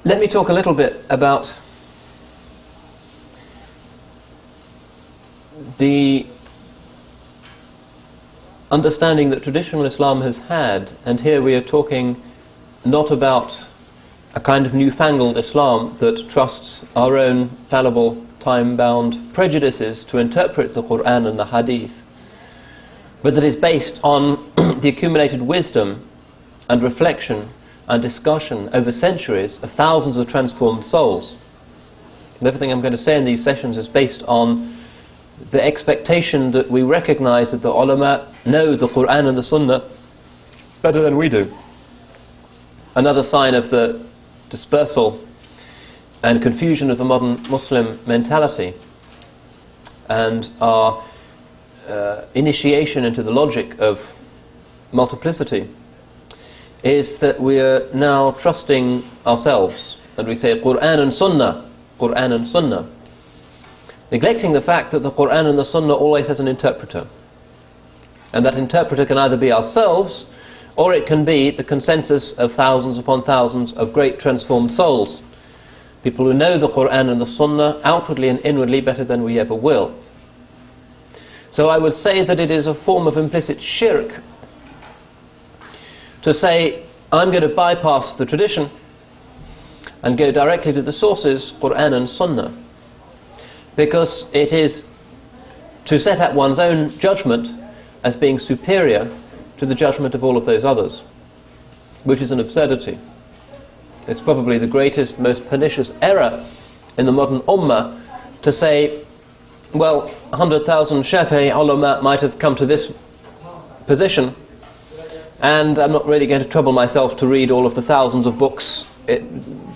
Let me talk a little bit about the understanding that traditional Islam has had, and here we are talking not about a kind of newfangled Islam that trusts our own fallible, time-bound prejudices to interpret the Qur'an and the Hadith, but that is based on the accumulated wisdom and reflection and discussion over centuries of thousands of transformed souls. And everything I'm going to say in these sessions is based on the expectation that we recognize that the ulama know the Qur'an and the Sunnah better than we do. Another sign of the dispersal and confusion of the modern Muslim mentality and our initiation into the logic of multiplicity is that we are now trusting ourselves, and we say Qur'an and Sunnah, Qur'an and Sunnah, neglecting the fact that the Qur'an and the Sunnah always has an interpreter, and that interpreter can either be ourselves or it can be the consensus of thousands upon thousands of great transformed souls, people who know the Qur'an and the Sunnah outwardly and inwardly better than we ever will. So I would say that it is a form of implicit shirk to say, I'm going to bypass the tradition and go directly to the sources, Qur'an and Sunnah, because it is to set up one's own judgment as being superior to the judgment of all of those others, which is an absurdity. It's probably the greatest, most pernicious error in the modern ummah to say, well, 100,000 Shafi'i ulama might have come to this position, and I'm not really going to trouble myself to read all of the thousands of books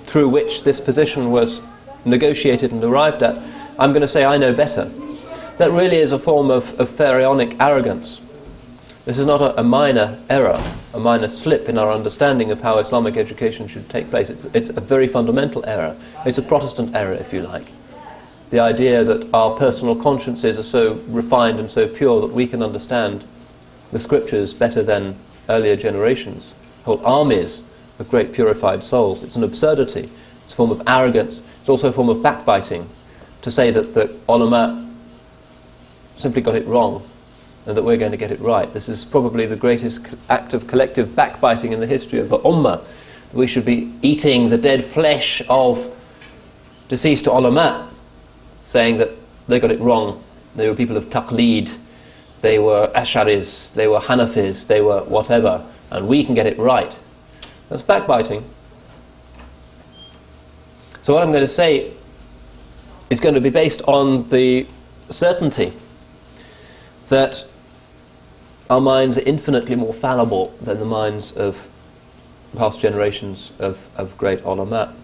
through which this position was negotiated and arrived at. I'm going to say I know better. That really is a form of pharaonic arrogance. This is not a minor error, a minor slip in our understanding of how Islamic education should take place. It's a very fundamental error. It's a Protestant error, if you like. The idea that our personal consciences are so refined and so pure that we can understand the scriptures better than earlier generations, whole armies of great purified souls. It's an absurdity. It's a form of arrogance. It's also a form of backbiting to say that the ulama simply got it wrong and that we're going to get it right. This is probably the greatest act of collective backbiting in the history of the ummah. We should be eating the dead flesh of deceased ulama, saying that they got it wrong. They were people of taqleed, they were Ash'aris, they were Hanafis, they were whatever, and we can get it right. That's backbiting. So what I'm going to say is going to be based on the certainty that our minds are infinitely more fallible than the minds of past generations of great ulama.